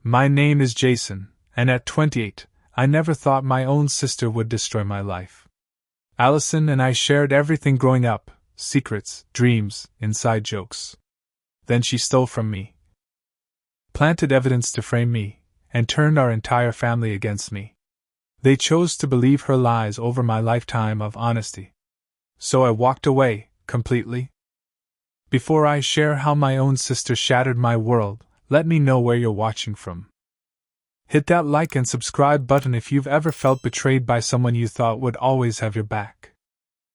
My name is Jason, and at 28, I never thought my own sister would destroy my life. Allison and I shared everything growing up, secrets, dreams, inside jokes. Then she stole from me, planted evidence to frame me, and turned our entire family against me. They chose to believe her lies over my lifetime of honesty. So I walked away, completely. Before I share how my own sister shattered my world, let me know where you're watching from. Hit that like and subscribe button if you've ever felt betrayed by someone you thought would always have your back.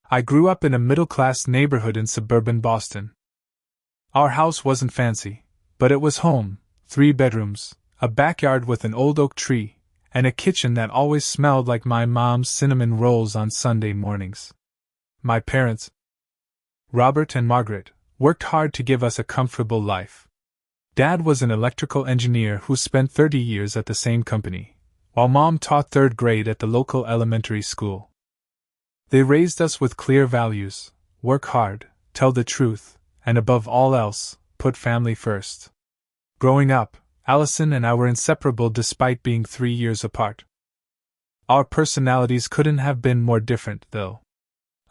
I grew up in a middle-class neighborhood in suburban Boston. Our house wasn't fancy, but it was home, 3 bedrooms, a backyard with an old oak tree, and a kitchen that always smelled like my mom's cinnamon rolls on Sunday mornings. My parents, Robert and Margaret, worked hard to give us a comfortable life. Dad was an electrical engineer who spent 30 years at the same company, while Mom taught 3rd grade at the local elementary school. They raised us with clear values: work hard, tell the truth, and above all else, put family first. Growing up, Allison and I were inseparable despite being 3 years apart. Our personalities couldn't have been more different, though.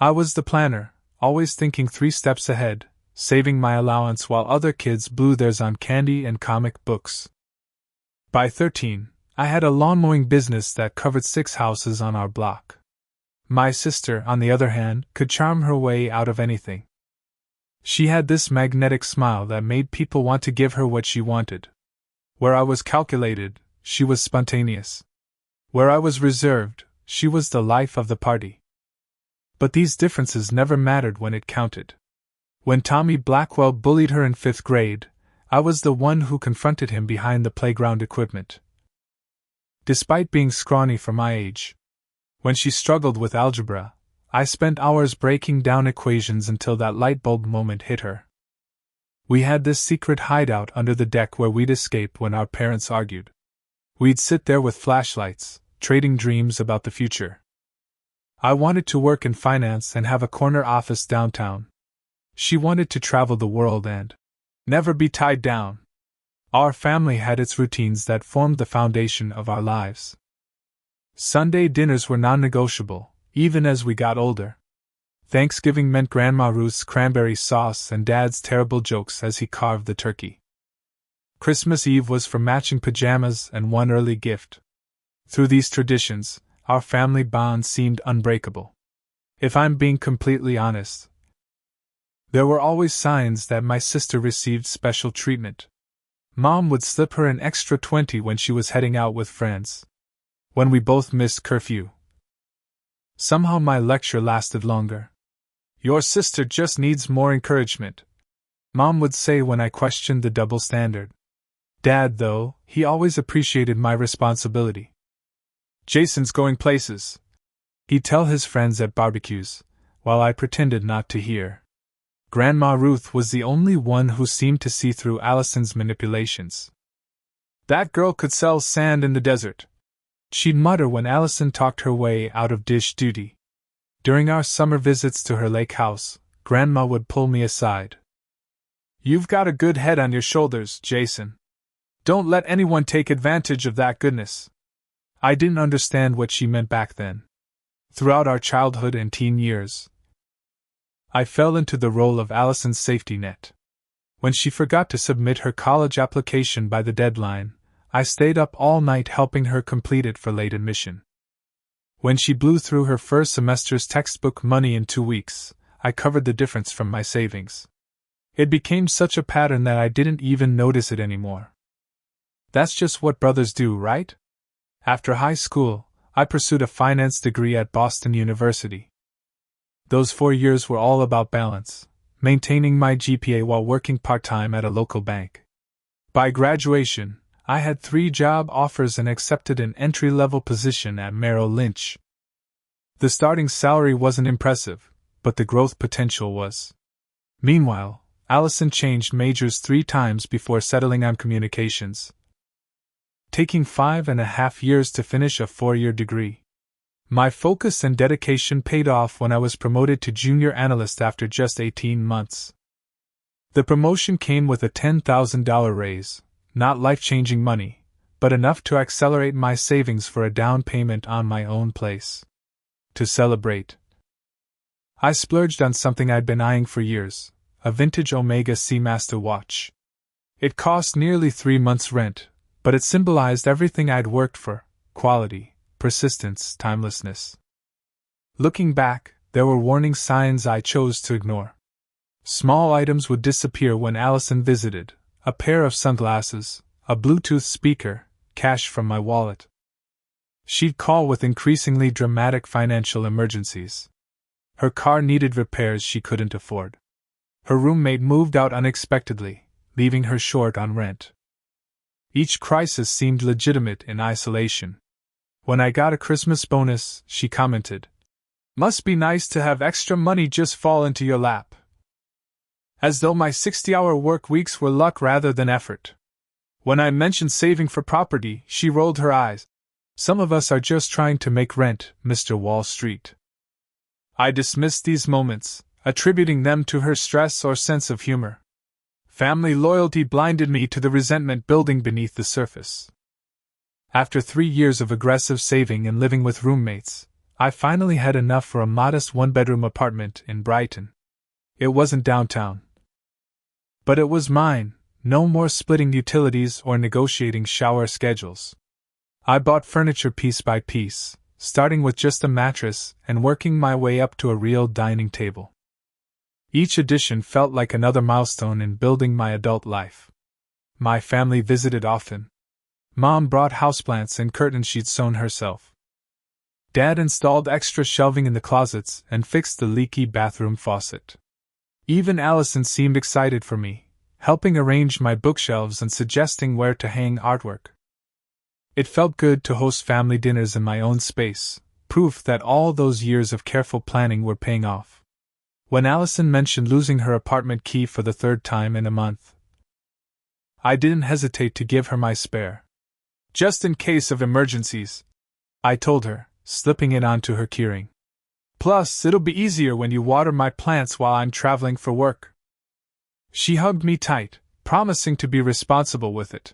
I was the planner, always thinking 3 steps ahead, saving my allowance while other kids blew theirs on candy and comic books. By 13, I had a lawn mowing business that covered 6 houses on our block. My sister, on the other hand, could charm her way out of anything. She had this magnetic smile that made people want to give her what she wanted. Where I was calculated, she was spontaneous. Where I was reserved, she was the life of the party. But these differences never mattered when it counted. When Tommy Blackwell bullied her in 5th grade, I was the one who confronted him behind the playground equipment. Despite being scrawny for my age. When she struggled with algebra, I spent hours breaking down equations until that light bulb moment hit her. We had this secret hideout under the deck where we'd escape when our parents argued. We'd sit there with flashlights, trading dreams about the future. I wanted to work in finance and have a corner office downtown. She wanted to travel the world and never be tied down. Our family had its routines that formed the foundation of our lives. Sunday dinners were non-negotiable, even as we got older. Thanksgiving meant Grandma Ruth's cranberry sauce and Dad's terrible jokes as he carved the turkey. Christmas Eve was for matching pajamas and one early gift. Through these traditions, our family bond seemed unbreakable. If I'm being completely honest, there were always signs that my sister received special treatment. Mom would slip her an extra 20 when she was heading out with friends. When we both missed curfew, somehow my lecture lasted longer. Your sister just needs more encouragement, Mom would say when I questioned the double standard. Dad, though, he always appreciated my responsibility. Jason's going places, he'd tell his friends at barbecues, while I pretended not to hear. Grandma Ruth was the only one who seemed to see through Allison's manipulations. That girl could sell sand in the desert, she'd mutter when Allison talked her way out of dish duty. During our summer visits to her lake house, Grandma would pull me aside. You've got a good head on your shoulders, Jason. Don't let anyone take advantage of that goodness. I didn't understand what she meant back then. Throughout our childhood and teen years, I fell into the role of Allison's safety net. When she forgot to submit her college application by the deadline, I stayed up all night helping her complete it for late admission. When she blew through her first semester's textbook money in 2 weeks, I covered the difference from my savings. It became such a pattern that I didn't even notice it anymore. That's just what brothers do, right? After high school, I pursued a finance degree at Boston University. Those 4 years were all about balance, maintaining my GPA while working part-time at a local bank. By graduation, I had 3 job offers and accepted an entry-level position at Merrill Lynch. The starting salary wasn't impressive, but the growth potential was. Meanwhile, Allison changed majors 3 times before settling on communications, taking 5.5 years to finish a 4-year degree. My focus and dedication paid off when I was promoted to junior analyst after just 18 months. The promotion came with a $10,000 raise, not life-changing money, but enough to accelerate my savings for a down payment on my own place. To celebrate, I splurged on something I'd been eyeing for years, a vintage Omega Seamaster watch. It cost nearly 3 months' rent, but it symbolized everything I'd worked for: quality, persistence, timelessness. Looking back, there were warning signs I chose to ignore. Small items would disappear when Allison visited: a pair of sunglasses, a Bluetooth speaker, cash from my wallet. She'd call with increasingly dramatic financial emergencies. Her car needed repairs she couldn't afford. Her roommate moved out unexpectedly, leaving her short on rent. Each crisis seemed legitimate in isolation. When I got a Christmas bonus, she commented, "Must be nice to have extra money just fall into your lap." As though my 60-hour work weeks were luck rather than effort. When I mentioned saving for property, she rolled her eyes. "Some of us are just trying to make rent, Mr. Wall Street." I dismissed these moments, attributing them to her stress or sense of humor. Family loyalty blinded me to the resentment building beneath the surface. After 3 years of aggressive saving and living with roommates, I finally had enough for a modest one-bedroom apartment in Brighton. It wasn't downtown, but it was mine. No more splitting utilities or negotiating shower schedules. I bought furniture piece by piece, starting with just a mattress and working my way up to a real dining table. Each addition felt like another milestone in building my adult life. My family visited often. Mom brought houseplants and curtains she'd sewn herself. Dad installed extra shelving in the closets and fixed the leaky bathroom faucet. Even Allison seemed excited for me, helping arrange my bookshelves and suggesting where to hang artwork. It felt good to host family dinners in my own space, proof that all those years of careful planning were paying off. When Allison mentioned losing her apartment key for the 3rd time in a month, I didn't hesitate to give her my spare. "Just in case of emergencies," I told her, slipping it onto her keyring. "Plus, it'll be easier when you water my plants while I'm traveling for work." She hugged me tight, promising to be responsible with it.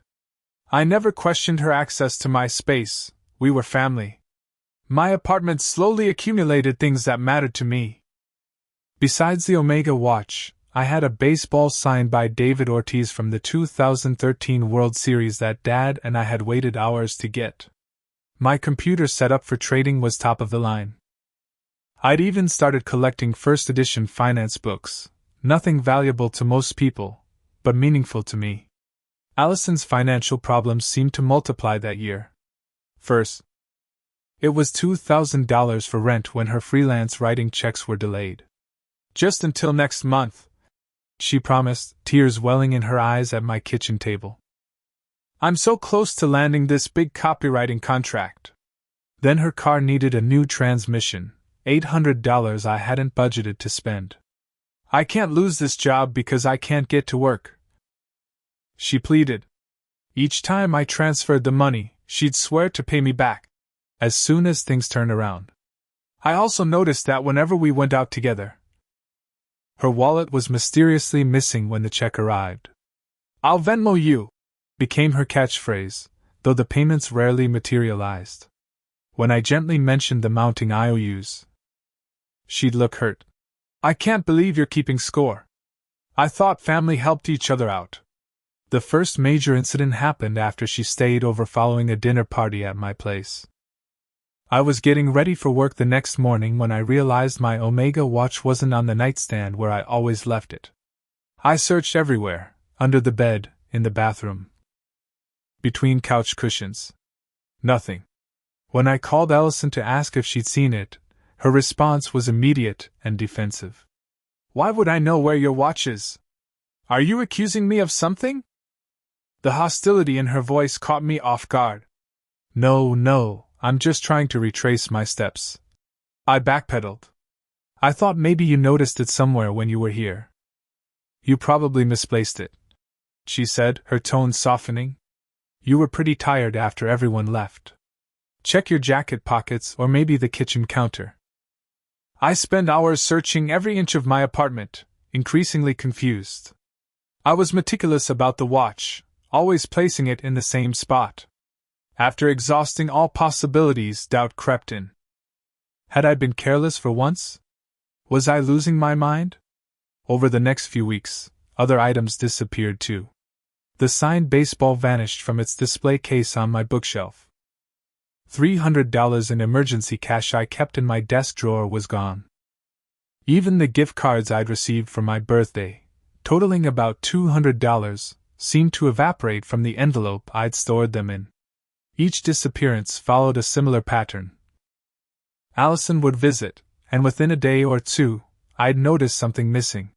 I never questioned her access to my space. We were family. My apartment slowly accumulated things that mattered to me. Besides the Omega watch, I had a baseball signed by David Ortiz from the 2013 World Series that Dad and I had waited hours to get. My computer setup for trading was top of the line. I'd even started collecting first edition finance books. Nothing valuable to most people, but meaningful to me. Allison's financial problems seemed to multiply that year. First, it was $2,000 for rent when her freelance writing checks were delayed. "Just until next month," she promised, tears welling in her eyes at my kitchen table. "I'm so close to landing this big copywriting contract." Then her car needed a new transmission, $800 I hadn't budgeted to spend. "I can't lose this job because I can't get to work," she pleaded. Each time I transferred the money, she'd swear to pay me back as soon as things turned around. I also noticed that whenever we went out together, her wallet was mysteriously missing when the check arrived. "I'll Venmo you," became her catchphrase, though the payments rarely materialized. When I gently mentioned the mounting IOUs, she'd look hurt. "I can't believe you're keeping score. I thought family helped each other out." The first major incident happened after she stayed over following a dinner party at my place. I was getting ready for work the next morning when I realized my Omega watch wasn't on the nightstand where I always left it. I searched everywhere, under the bed, in the bathroom, between couch cushions. Nothing. When I called Allison to ask if she'd seen it, her response was immediate and defensive. "Why would I know where your watch is? Are you accusing me of something?" The hostility in her voice caught me off guard. No, I'm just trying to retrace my steps." I backpedaled. "I thought maybe you noticed it somewhere when you were here." "You probably misplaced it," she said, her tone softening. "You were pretty tired after everyone left. Check your jacket pockets or maybe the kitchen counter." I spent hours searching every inch of my apartment, increasingly confused. I was meticulous about the watch, always placing it in the same spot. After exhausting all possibilities, doubt crept in. Had I been careless for once? Was I losing my mind? Over the next few weeks, other items disappeared too. The signed baseball vanished from its display case on my bookshelf. $300 in emergency cash I kept in my desk drawer was gone. Even the gift cards I'd received for my birthday, totaling about $200, seemed to evaporate from the envelope I'd stored them in. Each disappearance followed a similar pattern. Allison would visit, and within a day or two, I'd notice something missing.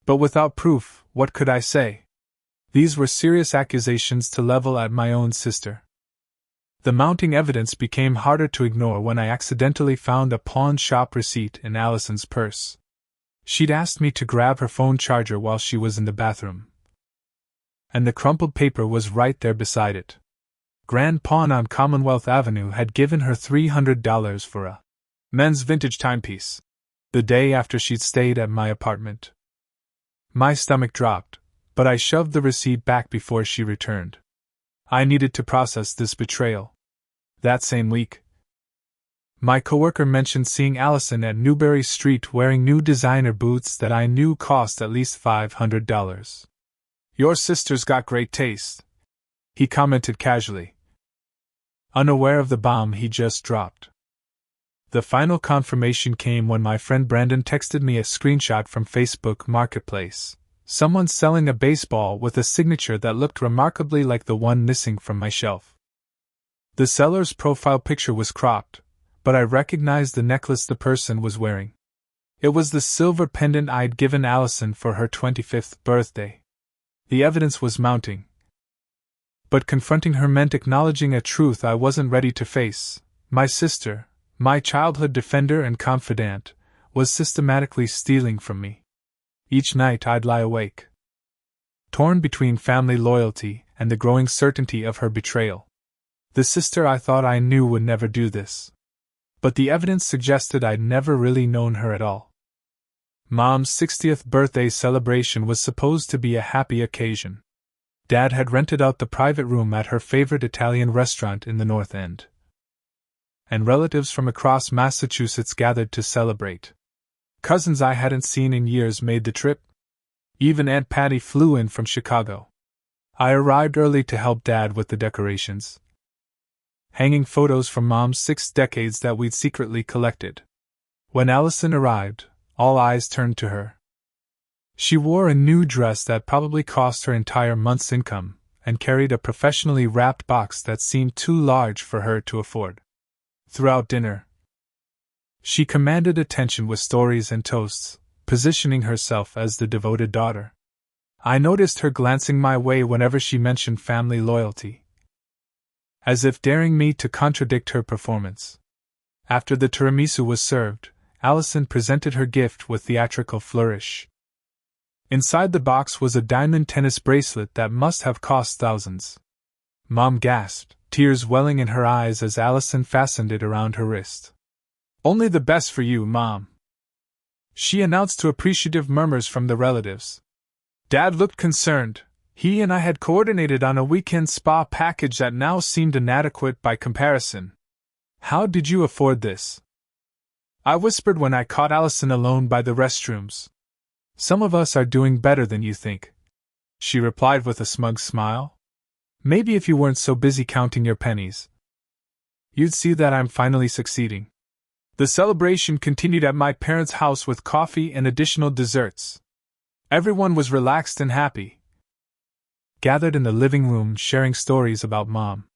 But without proof, what could I say? These were serious accusations to level at my own sister. The mounting evidence became harder to ignore when I accidentally found a pawn shop receipt in Allison's purse. She'd asked me to grab her phone charger while she was in the bathroom. And the crumpled paper was right there beside it. Grand Pawn on Commonwealth Avenue had given her $300 for a men's vintage timepiece, the day after she'd stayed at my apartment. My stomach dropped, but I shoved the receipt back before she returned. I needed to process this betrayal. That same week, my coworker mentioned seeing Allison at Newbury Street wearing new designer boots that I knew cost at least $500. "Your sister's got great taste," he commented casually, unaware of the bomb he just dropped. The final confirmation came when my friend Brandon texted me a screenshot from Facebook Marketplace. Someone selling a baseball with a signature that looked remarkably like the one missing from my shelf. The seller's profile picture was cropped, but I recognized the necklace the person was wearing. It was the silver pendant I'd given Allison for her 25th birthday. The evidence was mounting. But confronting her meant acknowledging a truth I wasn't ready to face. My sister, my childhood defender and confidant, was systematically stealing from me. Each night I'd lie awake, torn between family loyalty and the growing certainty of her betrayal. The sister I thought I knew would never do this. But the evidence suggested I'd never really known her at all. Mom's 60th birthday celebration was supposed to be a happy occasion. Dad had rented out the private room at her favorite Italian restaurant in the North End. And relatives from across Massachusetts gathered to celebrate. Cousins I hadn't seen in years made the trip. Even Aunt Patty flew in from Chicago. I arrived early to help Dad with the decorations, hanging photos from Mom's 6 decades that we'd secretly collected. When Allison arrived, all eyes turned to her. She wore a new dress that probably cost her entire month's income, and carried a professionally wrapped box that seemed too large for her to afford. Throughout dinner, she commanded attention with stories and toasts, positioning herself as the devoted daughter. I noticed her glancing my way whenever she mentioned family loyalty, as if daring me to contradict her performance. After the tiramisu was served, Allison presented her gift with theatrical flourish. Inside the box was a diamond tennis bracelet that must have cost thousands. Mom gasped, tears welling in her eyes as Allison fastened it around her wrist. "Only the best for you, Mom," she announced to appreciative murmurs from the relatives. Dad looked concerned. He and I had coordinated on a weekend spa package that now seemed inadequate by comparison. "How did you afford this?" I whispered when I caught Allison alone by the restrooms. "Some of us are doing better than you think," she replied with a smug smile. "Maybe if you weren't so busy counting your pennies, you'd see that I'm finally succeeding." The celebration continued at my parents' house with coffee and additional desserts. Everyone was relaxed and happy, gathered in the living room sharing stories about Mom.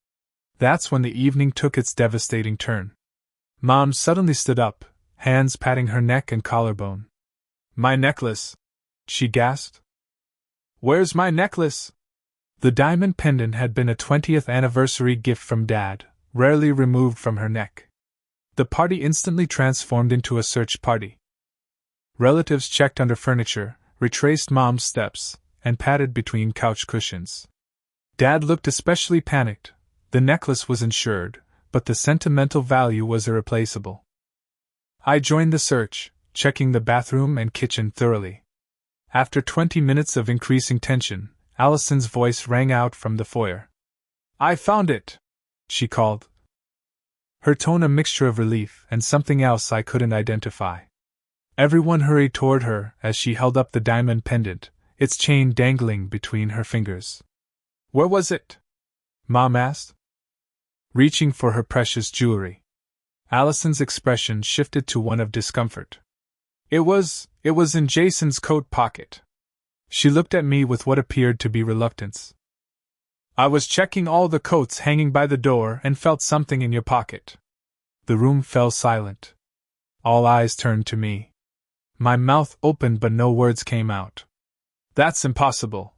That's when the evening took its devastating turn. Mom suddenly stood up, hands patting her neck and collarbone. "My necklace," she gasped. "Where's my necklace?" The diamond pendant had been a 20th anniversary gift from Dad, rarely removed from her neck. The party instantly transformed into a search party. Relatives checked under furniture, retraced Mom's steps, and patted between couch cushions. Dad looked especially panicked. The necklace was insured, but the sentimental value was irreplaceable. I joined the search, checking the bathroom and kitchen thoroughly. After 20 minutes of increasing tension, Allison's voice rang out from the foyer. "I found it!" she called. Her tone a mixture of relief and something else I couldn't identify. Everyone hurried toward her as she held up the diamond pendant, its chain dangling between her fingers. Where was it? Mom asked, reaching for her precious jewelry. Allison's expression shifted to one of discomfort. It was in Jason's coat pocket. She looked at me with what appeared to be reluctance. I was checking all the coats hanging by the door and felt something in your pocket. The room fell silent. All eyes turned to me. My mouth opened but no words came out. That's impossible.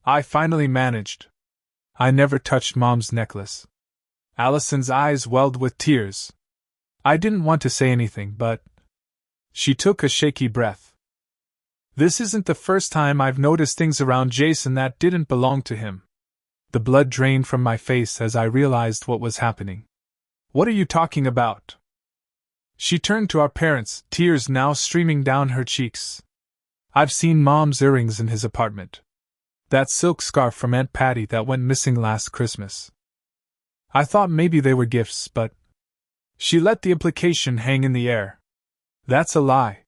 I finally managed. I never touched Mom's necklace. Allison's eyes welled with tears. I didn't want to say anything, but she took a shaky breath. This isn't the first time I've noticed things around Jason that didn't belong to him. The blood drained from my face as I realized what was happening. What are you talking about? She turned to our parents, tears now streaming down her cheeks. I've seen Mom's earrings in his apartment. That silk scarf from Aunt Patty that went missing last Christmas. I thought maybe they were gifts, but she let the implication hang in the air. That's a lie.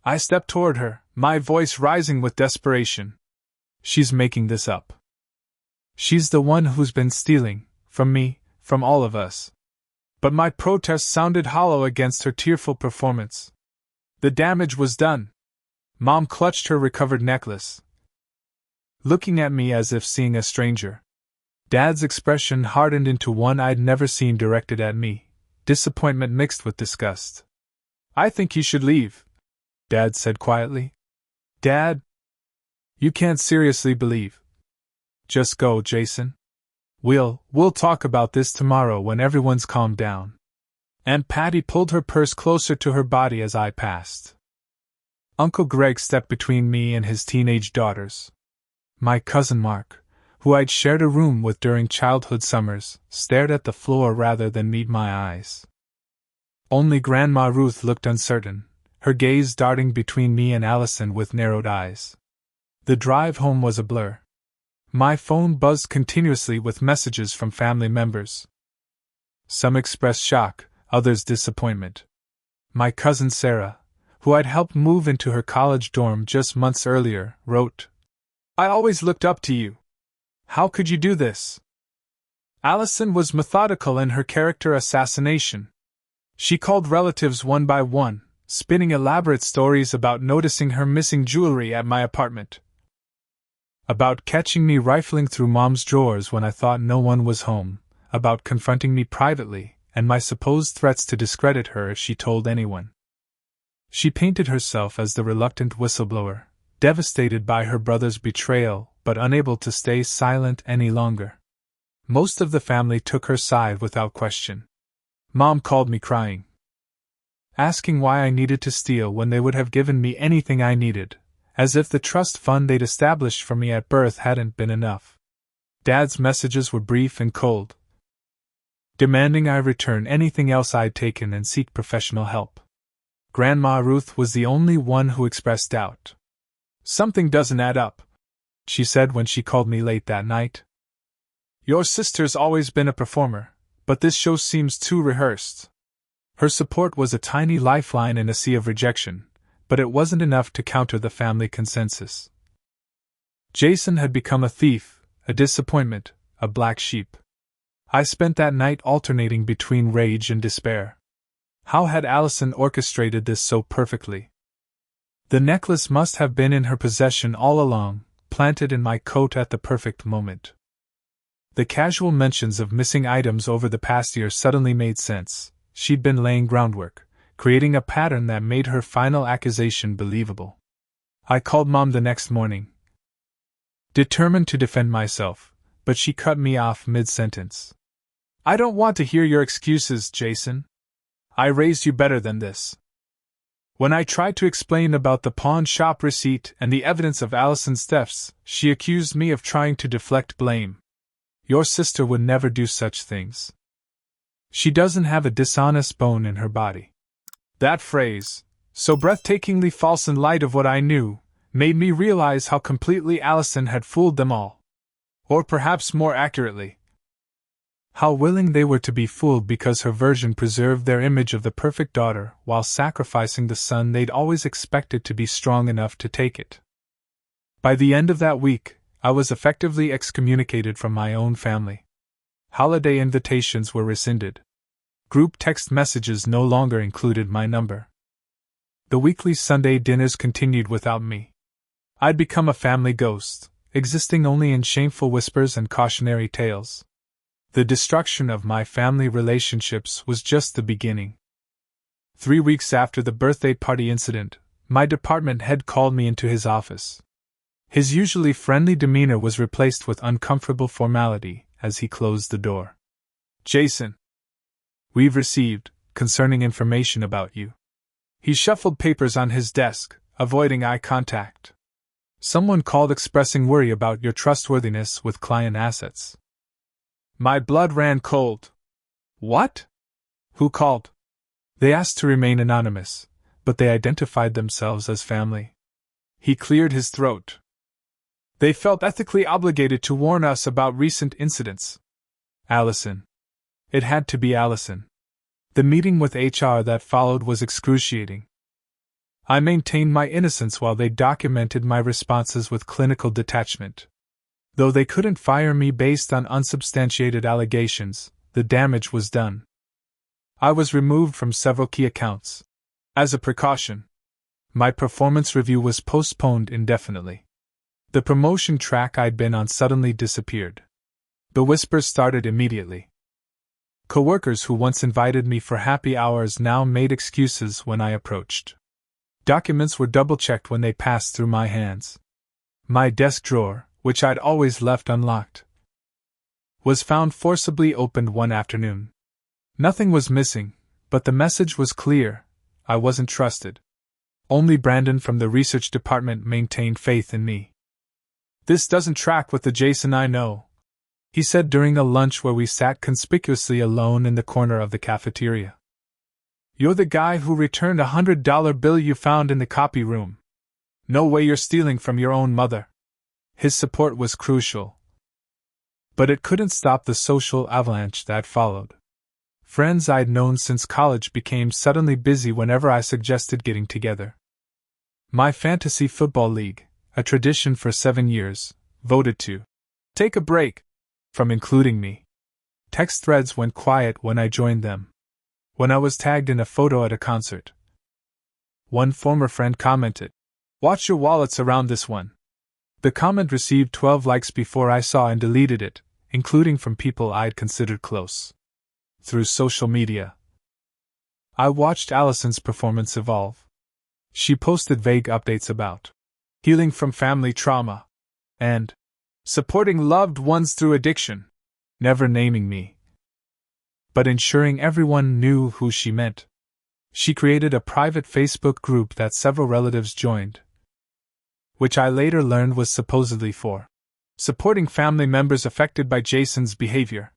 I stepped toward her, my voice rising with desperation. She's making this up. She's the one who's been stealing, from me, from all of us. But my protest sounded hollow against her tearful performance. The damage was done. Mom clutched her recovered necklace, looking at me as if seeing a stranger. Dad's expression hardened into one I'd never seen directed at me, disappointment mixed with disgust. I think you should leave, Dad said quietly. Dad? You can't seriously believe. Just go, Jason. We'll talk about this tomorrow when everyone's calmed down. Aunt Patty pulled her purse closer to her body as I passed. Uncle Greg stepped between me and his teenage daughters. My cousin Mark, who I'd shared a room with during childhood summers, stared at the floor rather than meet my eyes. Only Grandma Ruth looked uncertain, her gaze darting between me and Allison with narrowed eyes. The drive home was a blur. My phone buzzed continuously with messages from family members. Some expressed shock, others disappointment. My cousin Sarah, who I'd helped move into her college dorm just months earlier, wrote, I always looked up to you. How could you do this? Allison was methodical in her character assassination. She called relatives one by one, spinning elaborate stories about noticing her missing jewelry at my apartment, about catching me rifling through Mom's drawers when I thought no one was home, about confronting me privately, and my supposed threats to discredit her if she told anyone. She painted herself as the reluctant whistleblower, devastated by her brother's betrayal, but unable to stay silent any longer. Most of the family took her side without question. Mom called me crying, asking why I needed to steal when they would have given me anything I needed, as if the trust fund they'd established for me at birth hadn't been enough. Dad's messages were brief and cold, demanding I return anything else I'd taken and seek professional help. Grandma Ruth was the only one who expressed doubt. Something doesn't add up, she said when she called me late that night. Your sister's always been a performer, but this show seems too rehearsed. Her support was a tiny lifeline in a sea of rejection, but it wasn't enough to counter the family consensus. Jason had become a thief, a disappointment, a black sheep. I spent that night alternating between rage and despair. How had Allison orchestrated this so perfectly? The necklace must have been in her possession all along, planted in my coat at the perfect moment. The casual mentions of missing items over the past year suddenly made sense. She'd been laying groundwork, creating a pattern that made her final accusation believable. I called Mom the next morning, determined to defend myself, but she cut me off mid-sentence. I don't want to hear your excuses, Jason. I raised you better than this. When I tried to explain about the pawn shop receipt and the evidence of Allison's thefts, she accused me of trying to deflect blame. Your sister would never do such things. She doesn't have a dishonest bone in her body. That phrase, so breathtakingly false in light of what I knew, made me realize how completely Allison had fooled them all. Or perhaps more accurately, How willing they were to be fooled because her version preserved their image of the perfect daughter while sacrificing the son they'd always expected to be strong enough to take it. By the end of that week, I was effectively excommunicated from my own family. Holiday invitations were rescinded. Group text messages no longer included my number. The weekly Sunday dinners continued without me. I'd become a family ghost, existing only in shameful whispers and cautionary tales. The destruction of my family relationships was just the beginning. 3 weeks after the birthday party incident, my department head called me into his office. His usually friendly demeanor was replaced with uncomfortable formality as he closed the door. "Jason, we've received concerning information about you." He shuffled papers on his desk, avoiding eye contact. "Someone called expressing worry about your trustworthiness with client assets." My blood ran cold. "What? Who called?" They asked to remain anonymous, but they identified themselves as family. He cleared his throat. "They felt ethically obligated to warn us about recent incidents." Allison. It had to be Allison. The meeting with HR that followed was excruciating. I maintained my innocence while they documented my responses with clinical detachment. Though they couldn't fire me based on unsubstantiated allegations, the damage was done. I was removed from several key accounts. As a precaution, my performance review was postponed indefinitely. The promotion track I'd been on suddenly disappeared. The whispers started immediately. Coworkers who once invited me for happy hours now made excuses when I approached. Documents were double-checked when they passed through my hands. My desk drawer, which I'd always left unlocked, was found forcibly opened one afternoon. Nothing was missing, but the message was clear: I wasn't trusted. Only Brandon from the research department maintained faith in me. "This doesn't track with the Jason I know," he said during a lunch where we sat conspicuously alone in the corner of the cafeteria. "You're the guy who returned a $100 bill you found in the copy room. No way you're stealing from your own mother." His support was crucial. But it couldn't stop the social avalanche that followed. Friends I'd known since college became suddenly busy whenever I suggested getting together. My fantasy football league, a tradition for 7 years, voted to take a break from including me. Text threads went quiet when I joined them. When I was tagged in a photo at a concert, one former friend commented, "Watch your wallets around this one." The comment received 12 likes before I saw and deleted it, including from people I'd considered close. Through social media, I watched Allison's performance evolve. She posted vague updates about healing from family trauma and supporting loved ones through addiction, never naming me, but ensuring everyone knew who she meant. She created a private Facebook group that several relatives joined, which I later learned was supposedly for supporting family members affected by Jason's behavior.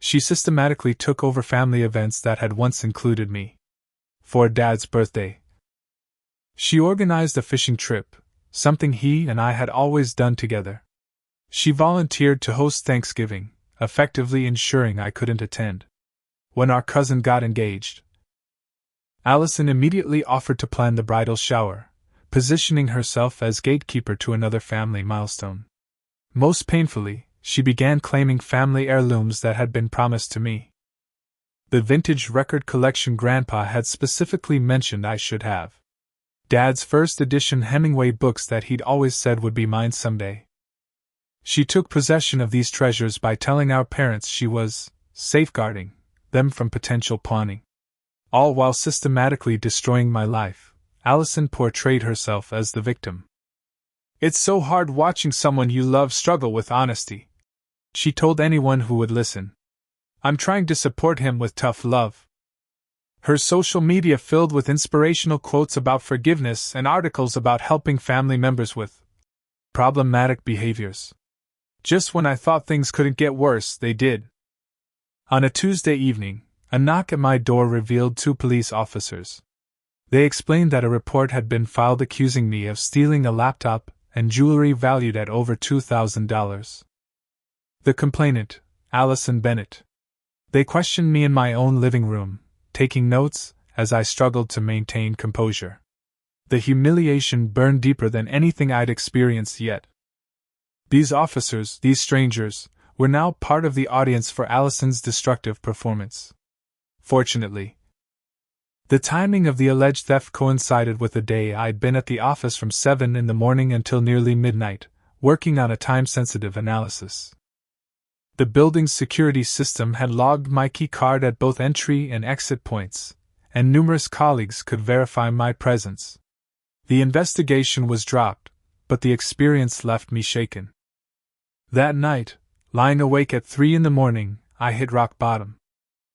She systematically took over family events that had once included me. For Dad's birthday, she organized a fishing trip, something he and I had always done together. She volunteered to host Thanksgiving, effectively ensuring I couldn't attend. When our cousin got engaged, Allison immediately offered to plan the bridal shower, positioning herself as gatekeeper to another family milestone. Most painfully, she began claiming family heirlooms that had been promised to me. The vintage record collection Grandpa had specifically mentioned I should have. Dad's first edition Hemingway books that he'd always said would be mine someday. She took possession of these treasures by telling our parents she was safeguarding them from potential pawning. All while systematically destroying my life, Allison portrayed herself as the victim. "It's so hard watching someone you love struggle with honesty," she told anyone who would listen. "I'm trying to support him with tough love." Her social media filled with inspirational quotes about forgiveness and articles about helping family members with problematic behaviors. Just when I thought things couldn't get worse, they did. On a Tuesday evening, a knock at my door revealed 2 police officers. They explained that a report had been filed accusing me of stealing a laptop and jewelry valued at over $2,000. The complainant, Allison Bennett, They questioned me in my own living room, taking notes as I struggled to maintain composure. The humiliation burned deeper than anything I'd experienced yet. These officers, these strangers, were now part of the audience for Allison's destructive performance. Fortunately, the timing of the alleged theft coincided with the day I'd been at the office from 7 in the morning until nearly midnight, working on a time-sensitive analysis. The building's security system had logged my key card at both entry and exit points, and numerous colleagues could verify my presence. The investigation was dropped, but the experience left me shaken. That night, lying awake at 3 in the morning, I hit rock bottom.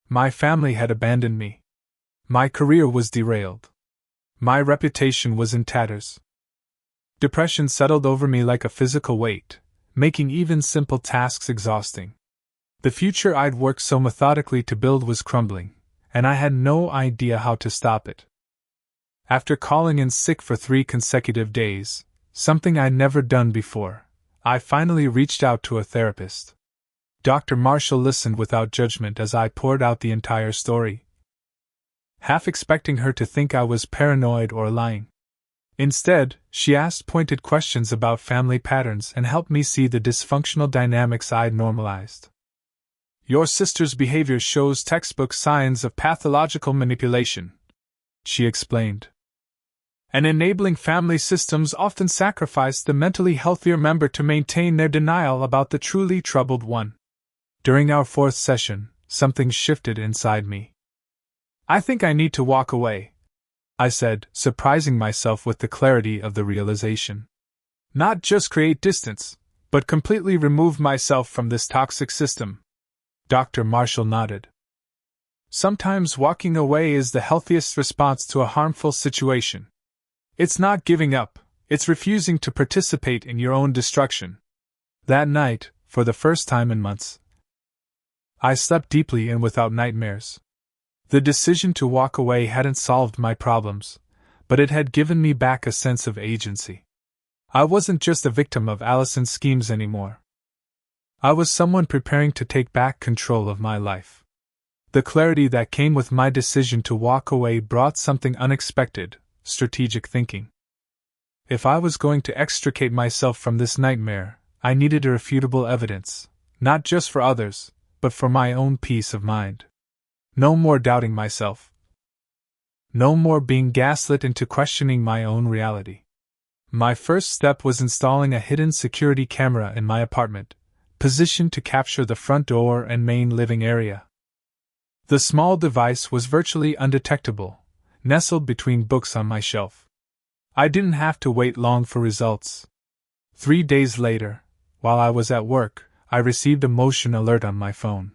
My family had abandoned me. My career was derailed. My reputation was in tatters. Depression settled over me like a physical weight, making even simple tasks exhausting. The future I'd worked so methodically to build was crumbling, and I had no idea how to stop it. After calling in sick for 3 consecutive days, something I'd never done before, I finally reached out to a therapist. Dr. Marshall listened without judgment as I poured out the entire story, half expecting her to think I was paranoid or lying. Instead, she asked pointed questions about family patterns and helped me see the dysfunctional dynamics I'd normalized. "Your sister's behavior shows textbook signs of pathological manipulation," she explained. "And enabling family systems often sacrifice the mentally healthier member to maintain their denial about the truly troubled one." During our 4th session, something shifted inside me. "I think I need to walk away," I said, surprising myself with the clarity of the realization. "Not just create distance, but completely remove myself from this toxic system." Dr. Marshall nodded. "Sometimes walking away is the healthiest response to a harmful situation. It's not giving up, it's refusing to participate in your own destruction." That night, for the first time in months, I slept deeply and without nightmares. The decision to walk away hadn't solved my problems, but it had given me back a sense of agency. I wasn't just a victim of Allison's schemes anymore. I was someone preparing to take back control of my life. The clarity that came with my decision to walk away brought something unexpected: strategic thinking. If I was going to extricate myself from this nightmare, I needed irrefutable evidence, not just for others, but for my own peace of mind. No more doubting myself. No more being gaslit into questioning my own reality. My first step was installing a hidden security camera in my apartment, positioned to capture the front door and main living area. The small device was virtually undetectable, nestled between books on my shelf. I didn't have to wait long for results. 3 days later, while I was at work, I received a motion alert on my phone.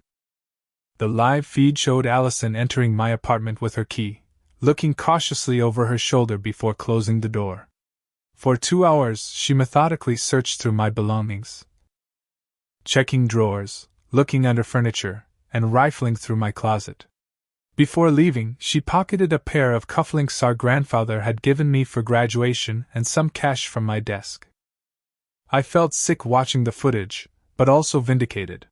The live feed showed Allison entering my apartment with her key, looking cautiously over her shoulder before closing the door. For 2 hours, she methodically searched through my belongings, checking drawers, looking under furniture, and rifling through my closet. Before leaving, she pocketed a pair of cufflinks our grandfather had given me for graduation and some cash from my desk. I felt sick watching the footage, but also vindicated.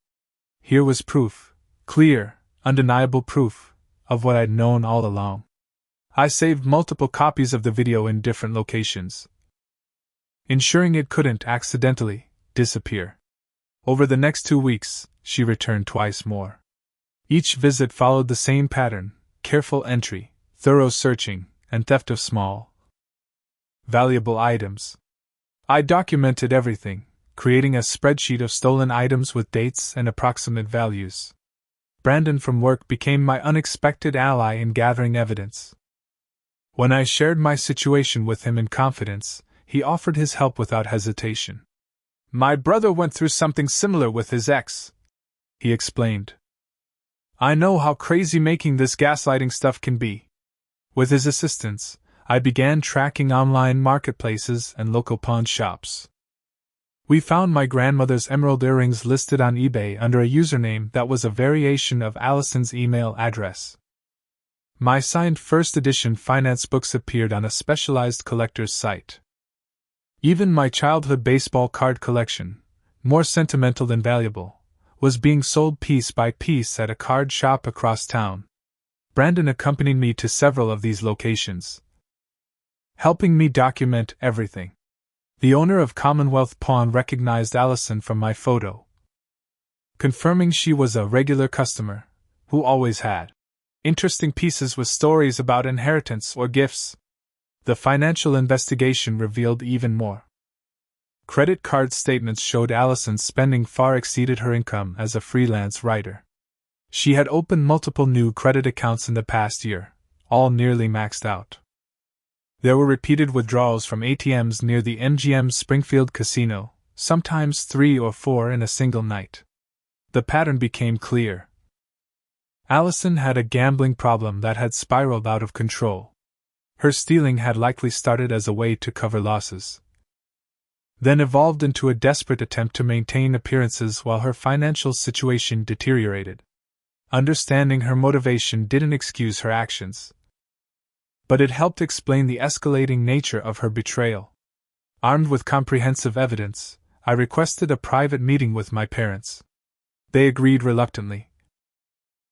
Here was proof, clear, undeniable proof, of what I'd known all along. I saved multiple copies of the video in different locations, ensuring it couldn't accidentally disappear. Over the next 2 weeks, she returned twice more. Each visit followed the same pattern: careful entry, thorough searching, and theft of small, valuable items. I documented everything, creating a spreadsheet of stolen items with dates and approximate values. Brandon from work became my unexpected ally in gathering evidence. When I shared my situation with him in confidence, he offered his help without hesitation. "My brother went through something similar with his ex," he explained. "I know how crazy making this gaslighting stuff can be." With his assistance, I began tracking online marketplaces and local pawn shops. We found my grandmother's emerald earrings listed on eBay under a username that was a variation of Allison's email address. My signed first edition finance books appeared on a specialized collector's site. Even my childhood baseball card collection, more sentimental than valuable, was being sold piece by piece at a card shop across town. Brandon accompanied me to several of these locations, helping me document everything. The owner of Commonwealth Pawn recognized Allison from my photo, confirming she was a regular customer, who always had interesting pieces with stories about inheritance or gifts. The financial investigation revealed even more. Credit card statements showed Allison's spending far exceeded her income as a freelance writer. She had opened multiple new credit accounts in the past year, all nearly maxed out. There were repeated withdrawals from ATMs near the MGM Springfield Casino, sometimes 3 or 4 in a single night. The pattern became clear. Allison had a gambling problem that had spiraled out of control. Her stealing had likely started as a way to cover losses, then evolved into a desperate attempt to maintain appearances while her financial situation deteriorated. Understanding her motivation didn't excuse her actions, but it helped explain the escalating nature of her betrayal. Armed with comprehensive evidence, I requested a private meeting with my parents. They agreed reluctantly,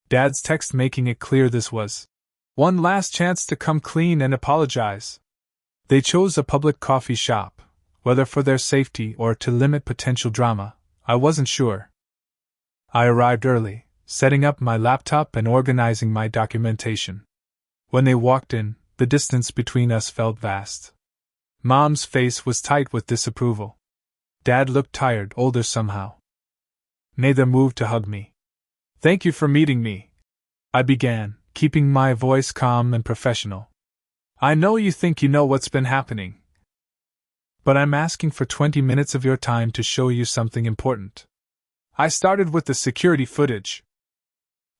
Dad's text making it clear this was one last chance to come clean and apologize. They chose a public coffee shop, whether for their safety or to limit potential drama, I wasn't sure. I arrived early, setting up my laptop and organizing my documentation. When they walked in, the distance between us felt vast. Mom's face was tight with disapproval. Dad looked tired, older somehow. Neither moved to hug me. "Thank you for meeting me," I began, keeping my voice calm and professional. "I know you think you know what's been happening, but I'm asking for 20 minutes of your time to show you something important." I started with the security footage.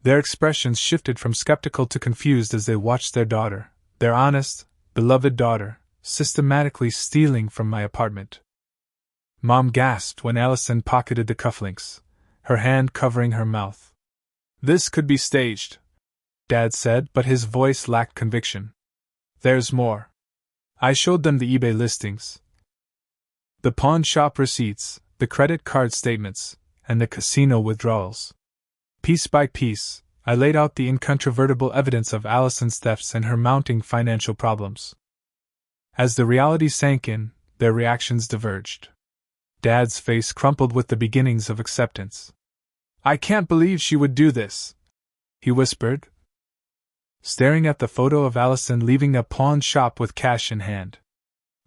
Their expressions shifted from skeptical to confused as they watched their daughter, their honest, beloved daughter, systematically stealing from my apartment. Mom gasped when Allison pocketed the cufflinks, her hand covering her mouth. "This could be staged," Dad said, but his voice lacked conviction. "There's more." I showed them the eBay listings, the pawn shop receipts, the credit card statements, and the casino withdrawals. Piece by piece, I laid out the incontrovertible evidence of Allison's thefts and her mounting financial problems. As the reality sank in, their reactions diverged. Dad's face crumpled with the beginnings of acceptance. "I can't believe she would do this," he whispered, staring at the photo of Allison leaving a pawn shop with cash in hand.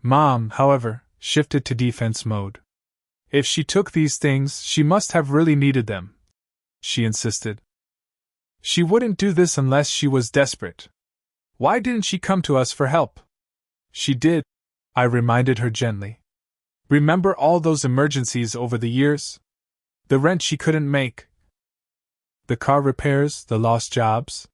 Mom, however, shifted to defense mode. "If she took these things, she must have really needed them," she insisted. "She wouldn't do this unless she was desperate. Why didn't she come to us for help?" "She did," I reminded her gently. "Remember all those emergencies over the years? The rent she couldn't make, the car repairs, the lost jobs?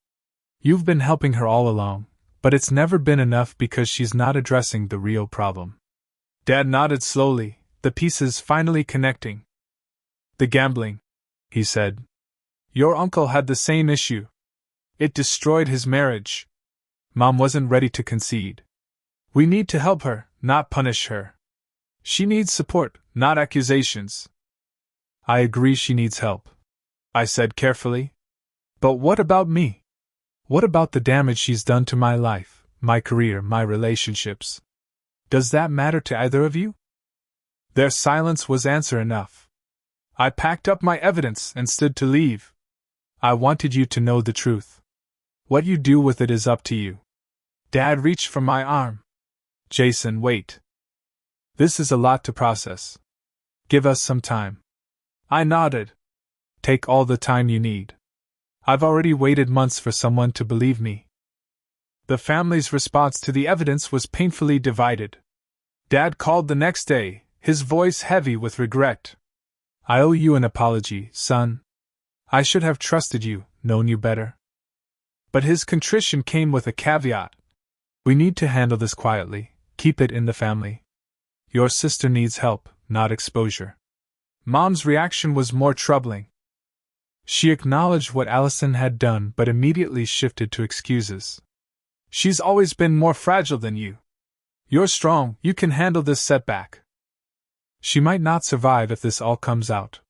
You've been helping her all along, but it's never been enough because she's not addressing the real problem." Dad nodded slowly, the pieces finally connecting. "The gambling," he said. "Your uncle had the same issue. It destroyed his marriage." Mom wasn't ready to concede. "We need to help her, not punish her. She needs support, not accusations." "I agree she needs help," I said carefully. "But what about me? What about the damage she's done to my life, my career, my relationships? Does that matter to either of you?" Their silence was answer enough. I packed up my evidence and stood to leave. "I wanted you to know the truth. What you do with it is up to you." Dad reached for my arm. "Jason, wait. This is a lot to process. Give us some time." I nodded. "Take all the time you need. I've already waited months for someone to believe me." The family's response to the evidence was painfully divided. Dad called the next day, his voice heavy with regret. "I owe you an apology, son. I should have trusted you, known you better." But his contrition came with a caveat. "We need to handle this quietly, keep it in the family. Your sister needs help, not exposure." Mom's reaction was more troubling. She acknowledged what Allison had done but immediately shifted to excuses. "She's always been more fragile than you. You're strong, you can handle this setback. She might not survive if this all comes out."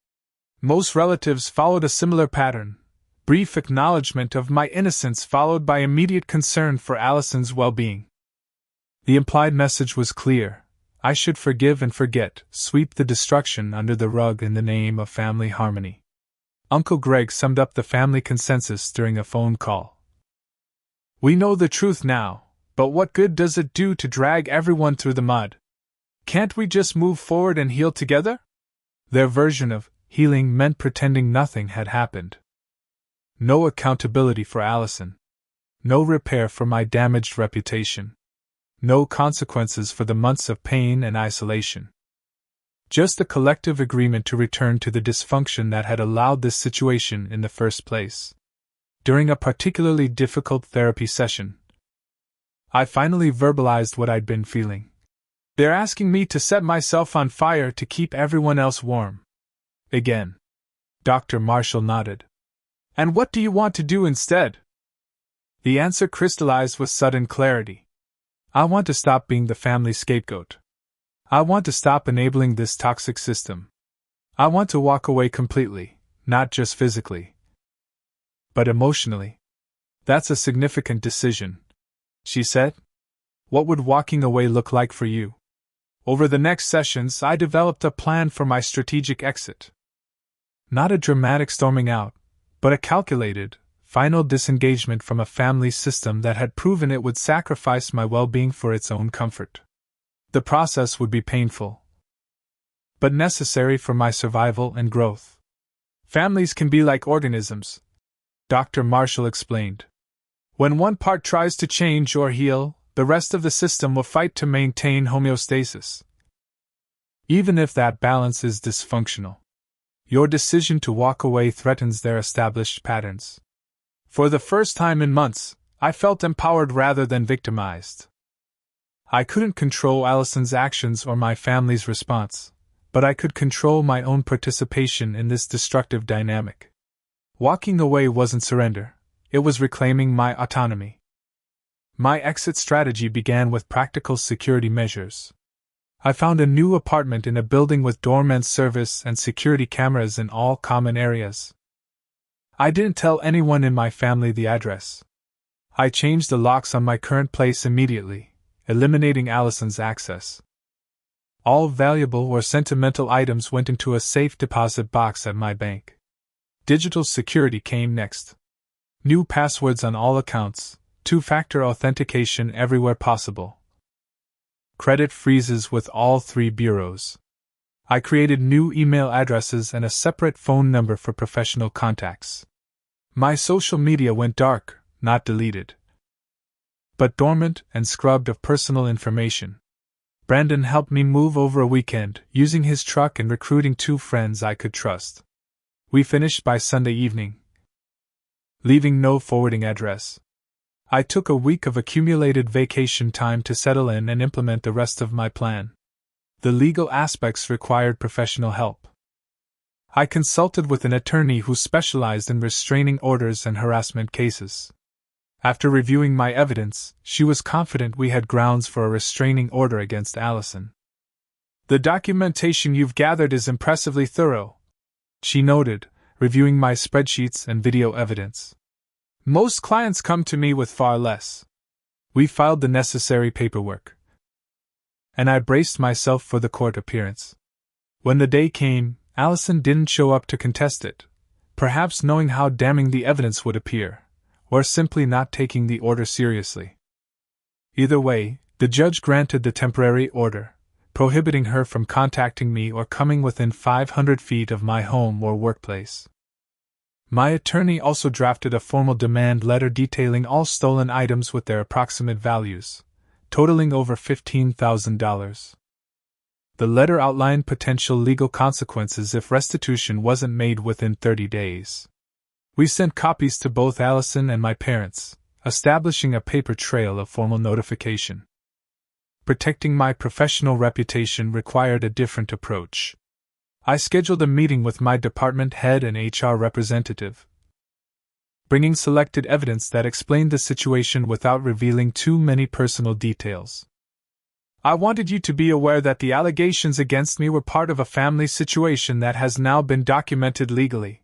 Most relatives followed a similar pattern: brief acknowledgement of my innocence followed by immediate concern for Allison's well-being. The implied message was clear: I should forgive and forget, sweep the destruction under the rug in the name of family harmony. Uncle Greg summed up the family consensus during a phone call. We know the truth now, but what good does it do to drag everyone through the mud? Can't we just move forward and heal together? Their version of healing meant pretending nothing had happened. No accountability for Allison. No repair for my damaged reputation. No consequences for the months of pain and isolation. Just a collective agreement to return to the dysfunction that had allowed this situation in the first place. During a particularly difficult therapy session, I finally verbalized what I'd been feeling. They're asking me to set myself on fire to keep everyone else warm. Again. Dr. Marshall nodded. And what do you want to do instead? The answer crystallized with sudden clarity. I want to stop being the family scapegoat. I want to stop enabling this toxic system. I want to walk away completely, not just physically, but emotionally. That's a significant decision, she said. What would walking away look like for you? Over the next sessions, I developed a plan for my strategic exit. Not a dramatic storming out, but a calculated, final disengagement from a family system that had proven it would sacrifice my well-being for its own comfort. The process would be painful, but necessary for my survival and growth. Families can be like organisms, Dr. Marshall explained. When one part tries to change or heal, the rest of the system will fight to maintain homeostasis, even if that balance is dysfunctional. Your decision to walk away threatens their established patterns. For the first time in months, I felt empowered rather than victimized. I couldn't control Allison's actions or my family's response, but I could control my own participation in this destructive dynamic. Walking away wasn't surrender, it was reclaiming my autonomy. My exit strategy began with practical security measures. I found a new apartment in a building with doorman service and security cameras in all common areas. I didn't tell anyone in my family the address. I changed the locks on my current place immediately, eliminating Allison's access. All valuable or sentimental items went into a safe deposit box at my bank. Digital security came next. New passwords on all accounts, two-factor authentication everywhere possible. Credit freezes with all 3 bureaus. I created new email addresses and a separate phone number for professional contacts. My social media went dark, not deleted, but dormant and scrubbed of personal information. Brandon helped me move over a weekend, using his truck and recruiting 2 friends I could trust. We finished by Sunday evening, leaving no forwarding address. I took a week of accumulated vacation time to settle in and implement the rest of my plan. The legal aspects required professional help. I consulted with an attorney who specialized in restraining orders and harassment cases. After reviewing my evidence, she was confident we had grounds for a restraining order against Allison. The documentation you've gathered is impressively thorough, she noted, reviewing my spreadsheets and video evidence. Most clients come to me with far less. We filed the necessary paperwork, and I braced myself for the court appearance. When the day came, Allison didn't show up to contest it, perhaps knowing how damning the evidence would appear, or simply not taking the order seriously. Either way, the judge granted the temporary order, prohibiting her from contacting me or coming within 500 feet of my home or workplace. My attorney also drafted a formal demand letter detailing all stolen items with their approximate values, totaling over $15,000. The letter outlined potential legal consequences if restitution wasn't made within 30 days. We sent copies to both Allison and my parents, establishing a paper trail of formal notification. Protecting my professional reputation required a different approach. I scheduled a meeting with my department head and HR representative, bringing selected evidence that explained the situation without revealing too many personal details. I wanted you to be aware that the allegations against me were part of a family situation that has now been documented legally.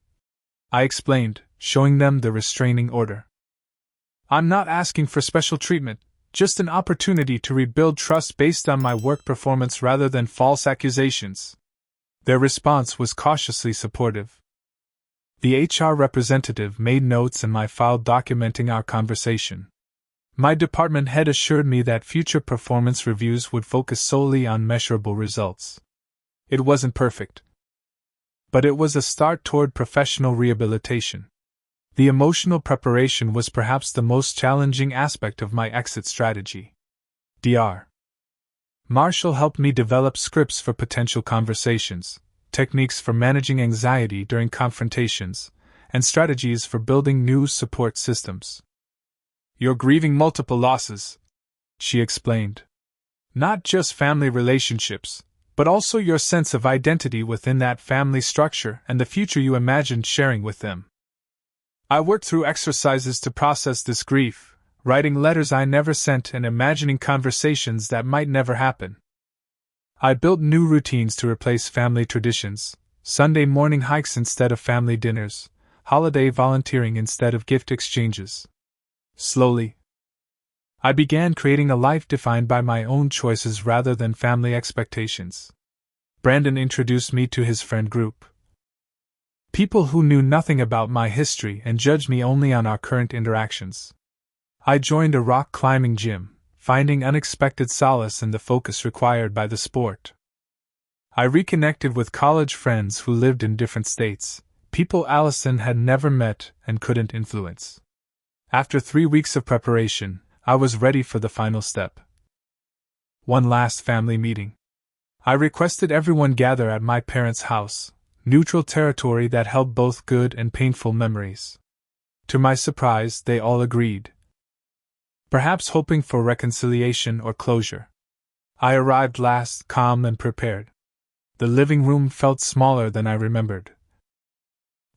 I explained, showing them the restraining order. I'm not asking for special treatment, just an opportunity to rebuild trust based on my work performance rather than false accusations. Their response was cautiously supportive. The HR representative made notes in my file documenting our conversation. My department head assured me that future performance reviews would focus solely on measurable results. It wasn't perfect, but it was a start toward professional rehabilitation. The emotional preparation was perhaps the most challenging aspect of my exit strategy. Dr. Marshall helped me develop scripts for potential conversations, techniques for managing anxiety during confrontations, and strategies for building new support systems. You're grieving multiple losses, she explained. Not just family relationships, but also your sense of identity within that family structure and the future you imagined sharing with them. I worked through exercises to process this grief, writing letters I never sent and imagining conversations that might never happen. I built new routines to replace family traditions, Sunday morning hikes instead of family dinners, holiday volunteering instead of gift exchanges. Slowly, I began creating a life defined by my own choices rather than family expectations. Brandon introduced me to his friend group. People who knew nothing about my history and judged me only on our current interactions. I joined a rock climbing gym, finding unexpected solace in the focus required by the sport. I reconnected with college friends who lived in different states, people Allison had never met and couldn't influence. After 3 weeks of preparation, I was ready for the final step. One last family meeting. I requested everyone gather at my parents' house, neutral territory that held both good and painful memories. To my surprise, they all agreed. Perhaps hoping for reconciliation or closure. I arrived last, calm and prepared. The living room felt smaller than I remembered.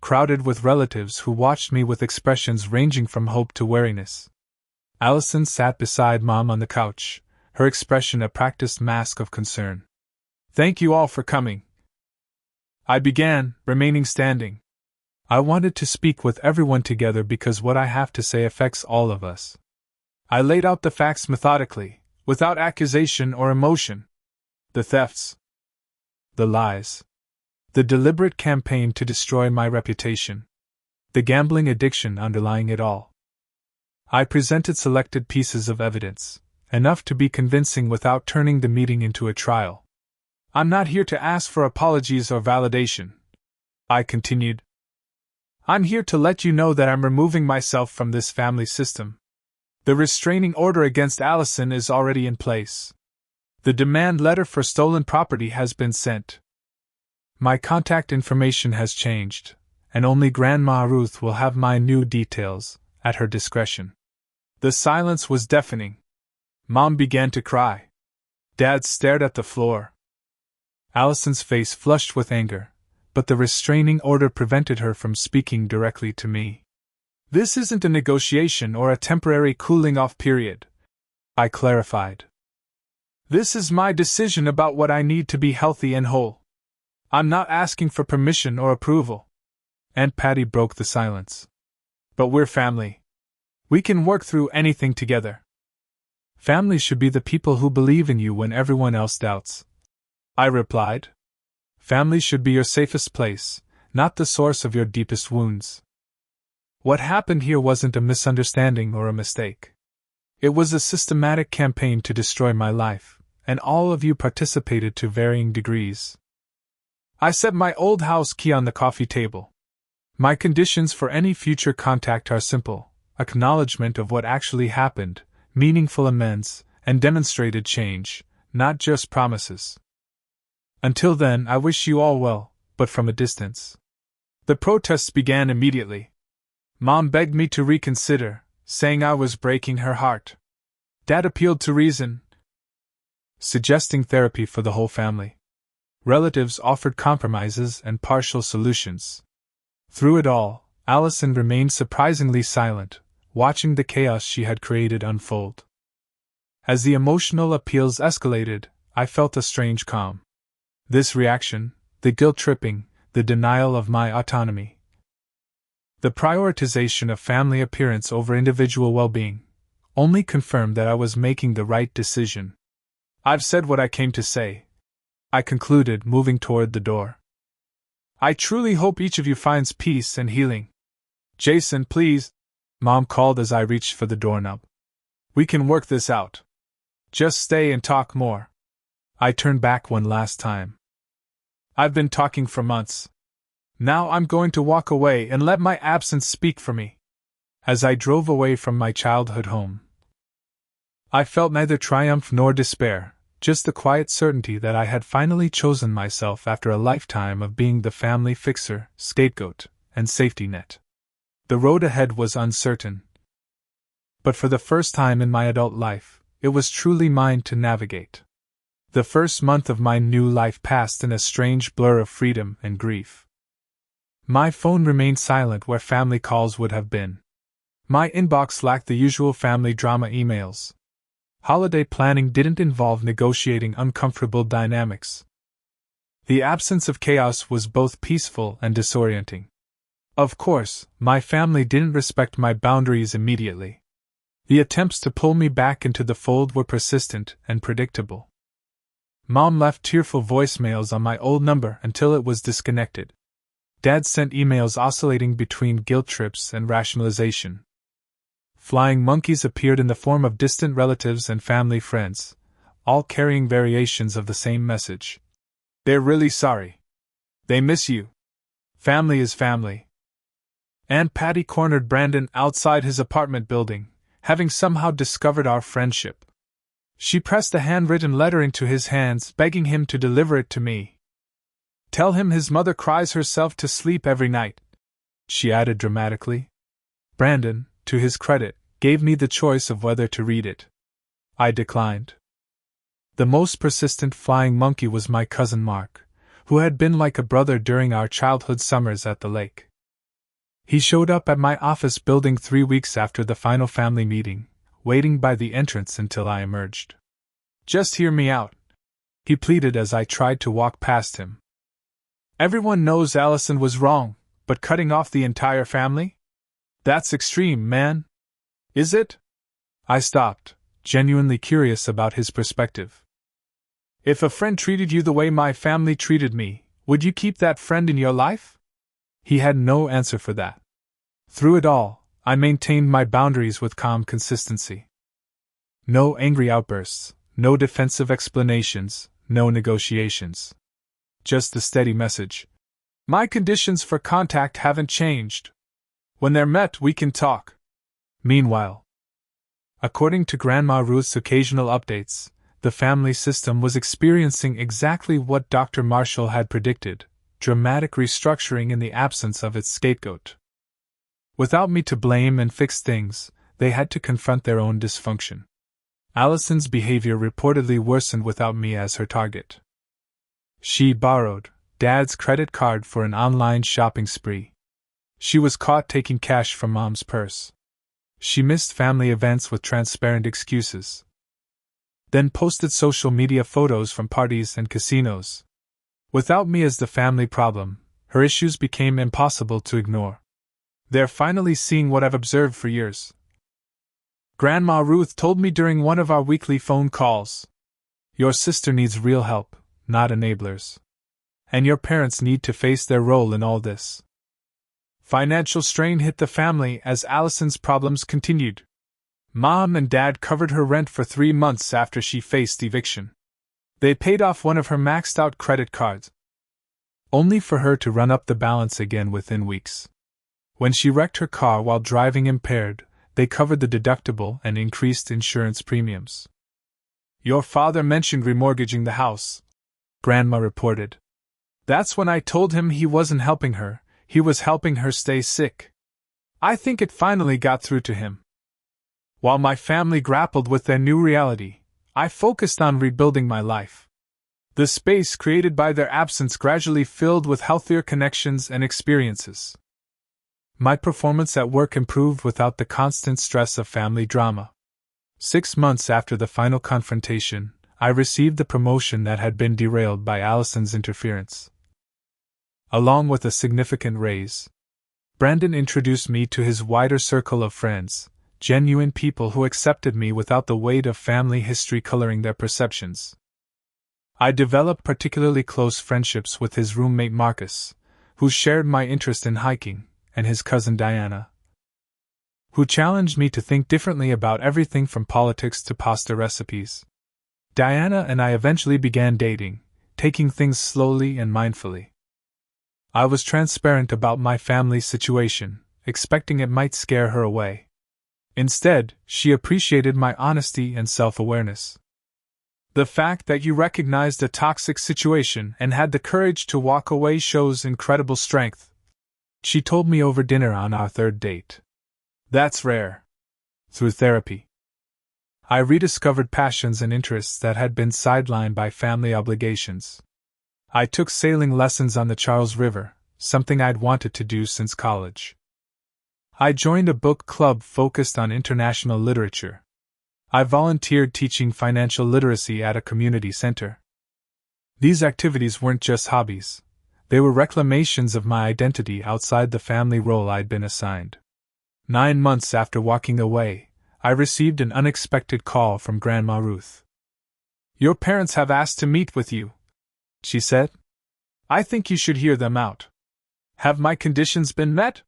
Crowded with relatives who watched me with expressions ranging from hope to wariness. Allison sat beside Mom on the couch, her expression a practiced mask of concern. Thank you all for coming. I began, remaining standing. I wanted to speak with everyone together because what I have to say affects all of us. I laid out the facts methodically, without accusation or emotion. The thefts. The lies. The deliberate campaign to destroy my reputation. The gambling addiction underlying it all. I presented selected pieces of evidence, enough to be convincing without turning the meeting into a trial. I'm not here to ask for apologies or validation, I continued. I'm here to let you know that I'm removing myself from this family system. The restraining order against Allison is already in place. The demand letter for stolen property has been sent. My contact information has changed, and only Grandma Ruth will have my new details, at her discretion. The silence was deafening. Mom began to cry. Dad stared at the floor. Allison's face flushed with anger, but the restraining order prevented her from speaking directly to me. This isn't a negotiation or a temporary cooling-off period, I clarified. This is my decision about what I need to be healthy and whole. I'm not asking for permission or approval. Aunt Patty broke the silence. But we're family. We can work through anything together. Family should be the people who believe in you when everyone else doubts, I replied. Family should be your safest place, not the source of your deepest wounds. What happened here wasn't a misunderstanding or a mistake. It was a systematic campaign to destroy my life, and all of you participated to varying degrees. I set my old house key on the coffee table. My conditions for any future contact are simple: acknowledgement of what actually happened, meaningful amends, and demonstrated change, not just promises. Until then, I wish you all well, but from a distance. The protests began immediately. Mom begged me to reconsider, saying I was breaking her heart. Dad appealed to reason, suggesting therapy for the whole family. Relatives offered compromises and partial solutions. Through it all, Allison remained surprisingly silent, watching the chaos she had created unfold. As the emotional appeals escalated, I felt a strange calm. This reaction, the guilt-tripping, the denial of my autonomy, the prioritization of family appearance over individual well-being, only confirmed that I was making the right decision. I've said what I came to say, I concluded, moving toward the door. I truly hope each of you finds peace and healing. Jason, please, Mom called as I reached for the doorknob. We can work this out. Just stay and talk more. I turned back one last time. I've been talking for months. Now I'm going to walk away and let my absence speak for me. As I drove away from my childhood home, I felt neither triumph nor despair, just the quiet certainty that I had finally chosen myself after a lifetime of being the family fixer, scapegoat, and safety net. The road ahead was uncertain, but for the first time in my adult life, it was truly mine to navigate. The first month of my new life passed in a strange blur of freedom and grief. My phone remained silent where family calls would have been. My inbox lacked the usual family drama emails. Holiday planning didn't involve negotiating uncomfortable dynamics. The absence of chaos was both peaceful and disorienting. Of course, my family didn't respect my boundaries immediately. The attempts to pull me back into the fold were persistent and predictable. Mom left tearful voicemails on my old number until it was disconnected. Dad sent emails oscillating between guilt trips and rationalization. Flying monkeys appeared in the form of distant relatives and family friends, all carrying variations of the same message. They're really sorry. They miss you. Family is family. Aunt Patty cornered Brandon outside his apartment building, having somehow discovered our friendship. She pressed a handwritten letter into his hands, begging him to deliver it to me. Tell him his mother cries herself to sleep every night, she added dramatically. Brandon, to his credit, gave me the choice of whether to read it. I declined. The most persistent flying monkey was my cousin Mark, who had been like a brother during our childhood summers at the lake. He showed up at my office building 3 weeks after the final family meeting, waiting by the entrance until I emerged. Just hear me out, he pleaded as I tried to walk past him. Everyone knows Allison was wrong, but cutting off the entire family? That's extreme, man. Is it? I stopped, genuinely curious about his perspective. If a friend treated you the way my family treated me, would you keep that friend in your life? He had no answer for that. Through it all, I maintained my boundaries with calm consistency. No angry outbursts, no defensive explanations, no negotiations. Just the steady message. My conditions for contact haven't changed. When they're met, we can talk. Meanwhile, according to Grandma Ruth's occasional updates, the family system was experiencing exactly what Dr. Marshall had predicted: dramatic restructuring in the absence of its scapegoat. Without me to blame and fix things, they had to confront their own dysfunction. Allison's behavior reportedly worsened without me as her target. She borrowed Dad's credit card for an online shopping spree. She was caught taking cash from Mom's purse. She missed family events with transparent excuses. Then posted social media photos from parties and casinos. Without me as the family problem, her issues became impossible to ignore. They're finally seeing what I've observed for years. Grandma Ruth told me during one of our weekly phone calls. Your sister needs real help, not enablers. And your parents need to face their role in all this. Financial strain hit the family as Allison's problems continued. Mom and Dad covered her rent for 3 months after she faced eviction. They paid off one of her maxed-out credit cards, only for her to run up the balance again within weeks. When she wrecked her car while driving impaired, they covered the deductible and increased insurance premiums. Your father mentioned remortgaging the house, Grandma reported. That's when I told him he wasn't helping her, he was helping her stay sick. I think it finally got through to him. While my family grappled with their new reality, I focused on rebuilding my life. The space created by their absence gradually filled with healthier connections and experiences. My performance at work improved without the constant stress of family drama. 6 months after the final confrontation, I received the promotion that had been derailed by Allison's interference, along with a significant raise. Brandon introduced me to his wider circle of friends, genuine people who accepted me without the weight of family history coloring their perceptions. I developed particularly close friendships with his roommate Marcus, who shared my interest in hiking, and his cousin Diana, who challenged me to think differently about everything from politics to pasta recipes. Diana and I eventually began dating, taking things slowly and mindfully. I was transparent about my family's situation, expecting it might scare her away. Instead, she appreciated my honesty and self-awareness. The fact that you recognized a toxic situation and had the courage to walk away shows incredible strength, she told me over dinner on our third date. That's rare. Through therapy, I rediscovered passions and interests that had been sidelined by family obligations. I took sailing lessons on the Charles River, something I'd wanted to do since college. I joined a book club focused on international literature. I volunteered teaching financial literacy at a community center. These activities weren't just hobbies, they were reclamations of my identity outside the family role I'd been assigned. 9 months after walking away, I received an unexpected call from Grandma Ruth. "Your parents have asked to meet with you," she said. "I think you should hear them out." "Have my conditions been met?"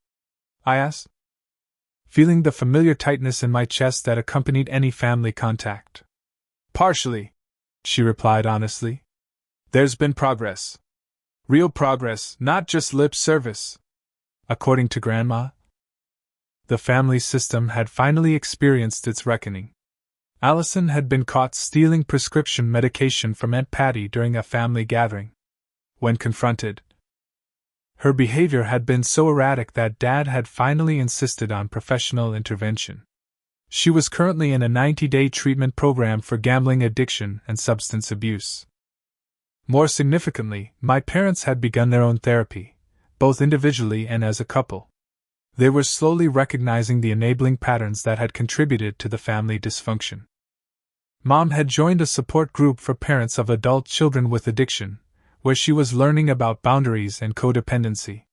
I asked, feeling the familiar tightness in my chest that accompanied any family contact. "Partially," she replied honestly. "There's been progress. Real progress, not just lip service." According to Grandma, the family system had finally experienced its reckoning. Allison had been caught stealing prescription medication from Aunt Patty during a family gathering. When confronted, her behavior had been so erratic that Dad had finally insisted on professional intervention. She was currently in a 90-day treatment program for gambling addiction and substance abuse. More significantly, my parents had begun their own therapy, both individually and as a couple. They were slowly recognizing the enabling patterns that had contributed to the family dysfunction. Mom had joined a support group for parents of adult children with addiction, where she was learning about boundaries and codependency.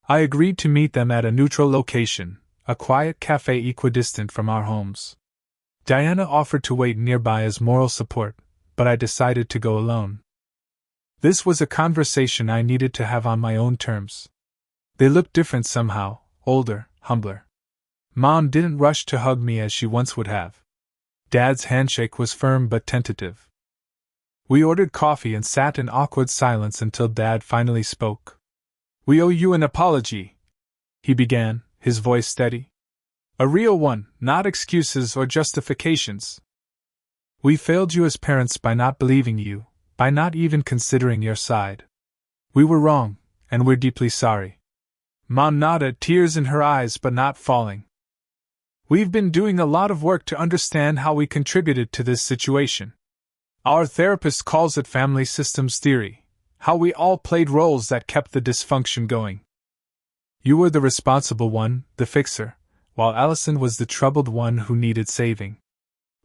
I agreed to meet them at a neutral location, a quiet cafe equidistant from our homes. Diana offered to wait nearby as moral support, but I decided to go alone. This was a conversation I needed to have on my own terms. They looked different somehow, older, humbler. Mom didn't rush to hug me as she once would have. Dad's handshake was firm but tentative. We ordered coffee and sat in awkward silence until Dad finally spoke. "We owe you an apology," he began, his voice steady. "A real one, not excuses or justifications. We failed you as parents by not believing you, by not even considering your side. We were wrong, and we're deeply sorry." Mom nodded, tears in her eyes but not falling. "We've been doing a lot of work to understand how we contributed to this situation. Our therapist calls it family systems theory, how we all played roles that kept the dysfunction going. You were the responsible one, the fixer, while Allison was the troubled one who needed saving.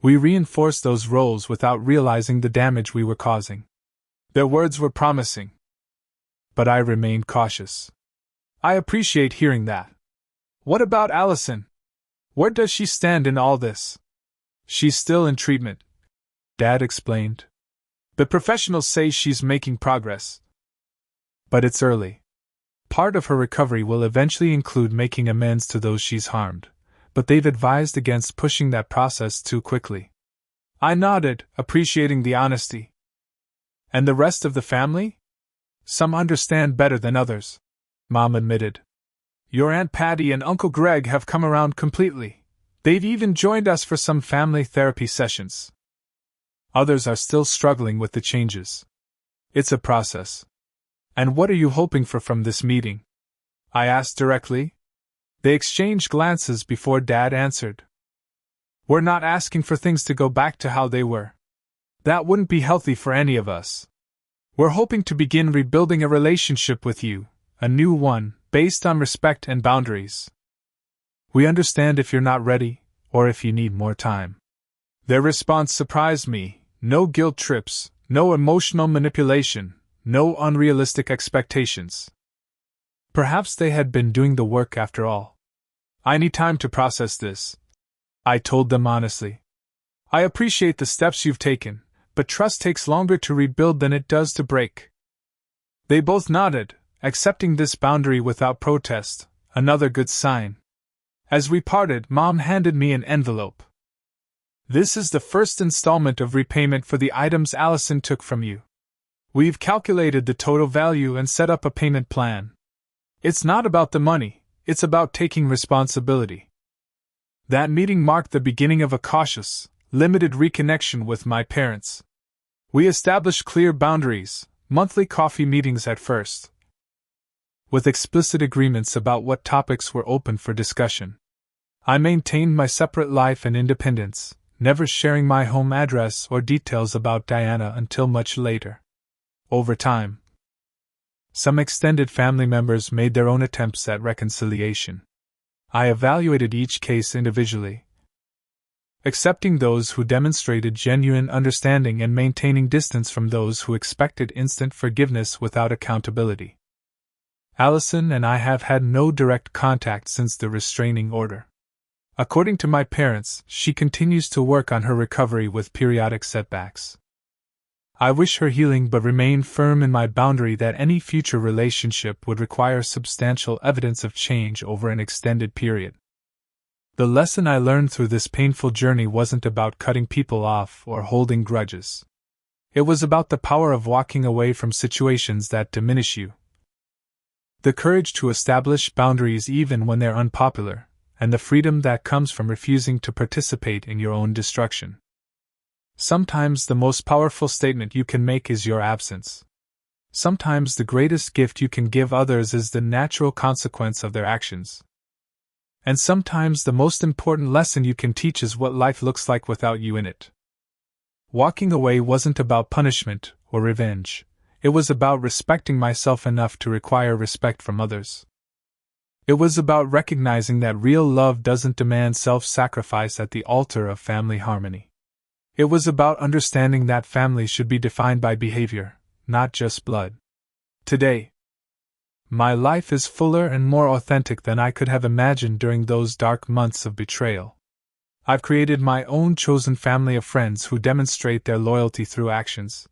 We reinforced those roles without realizing the damage we were causing." Their words were promising, but I remained cautious. "I appreciate hearing that. What about Allison? Where does she stand in all this?" "She's still in treatment," Dad explained. "The professionals say she's making progress. But it's early. Part of her recovery will eventually include making amends to those she's harmed, but they've advised against pushing that process too quickly." I nodded, appreciating the honesty. "And the rest of the family?" "Some understand better than others," Mom admitted. "Your Aunt Patty and Uncle Greg have come around completely. They've even joined us for some family therapy sessions. Others are still struggling with the changes. It's a process." "And what are you hoping for from this meeting?" I asked directly. They exchanged glances before Dad answered. "We're not asking for things to go back to how they were. That wouldn't be healthy for any of us. We're hoping to begin rebuilding a relationship with you, a new one, based on respect and boundaries. We understand if you're not ready, or if you need more time." Their response surprised me: no guilt trips, no emotional manipulation, no unrealistic expectations. Perhaps they had been doing the work after all. I need time to process this, I told them honestly. I appreciate the steps you've taken, but trust takes longer to rebuild than it does to break. They both nodded, accepting this boundary without protest, another good sign. As we parted, Mom handed me an envelope. This is the first installment of repayment for the items Allison took from you. We've calculated the total value and set up a payment plan. It's not about the money, it's about taking responsibility. That meeting marked the beginning of a cautious, limited reconnection with my parents. We established clear boundaries, monthly coffee meetings at first, with explicit agreements about what topics were open for discussion. I maintained my separate life and independence, never sharing my home address or details about Diana until much later. Over time, some extended family members made their own attempts at reconciliation. I evaluated each case individually, accepting those who demonstrated genuine understanding and maintaining distance from those who expected instant forgiveness without accountability. Allison and I have had no direct contact since the restraining order. According to my parents, she continues to work on her recovery with periodic setbacks. I wish her healing, but remain firm in my boundary that any future relationship would require substantial evidence of change over an extended period. The lesson I learned through this painful journey wasn't about cutting people off or holding grudges. It was about the power of walking away from situations that diminish you. The courage to establish boundaries even when they're unpopular, and the freedom that comes from refusing to participate in your own destruction. Sometimes the most powerful statement you can make is your absence. Sometimes the greatest gift you can give others is the natural consequence of their actions. And sometimes the most important lesson you can teach is what life looks like without you in it. Walking away wasn't about punishment or revenge. It was about respecting myself enough to require respect from others. It was about recognizing that real love doesn't demand self-sacrifice at the altar of family harmony. It was about understanding that family should be defined by behavior, not just blood. Today, my life is fuller and more authentic than I could have imagined during those dark months of betrayal. I've created my own chosen family of friends who demonstrate their loyalty through actions,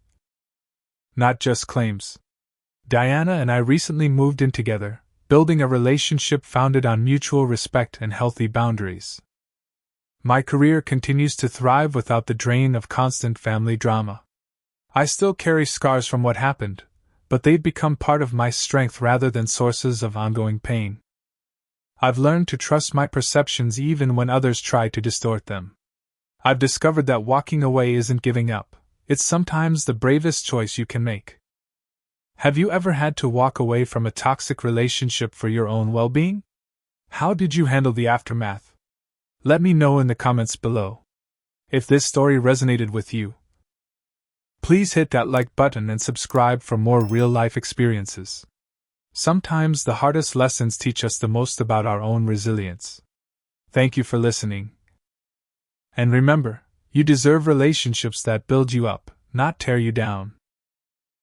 not just claims. Diana and I recently moved in together, building a relationship founded on mutual respect and healthy boundaries. My career continues to thrive without the drain of constant family drama. I still carry scars from what happened, but they've become part of my strength rather than sources of ongoing pain. I've learned to trust my perceptions even when others try to distort them. I've discovered that walking away isn't giving up, it's sometimes the bravest choice you can make. Have you ever had to walk away from a toxic relationship for your own well-being? How did you handle the aftermath? Let me know in the comments below. If this story resonated with you, please hit that like button and subscribe for more real-life experiences. Sometimes the hardest lessons teach us the most about our own resilience. Thank you for listening. And remember, you deserve relationships that build you up, not tear you down.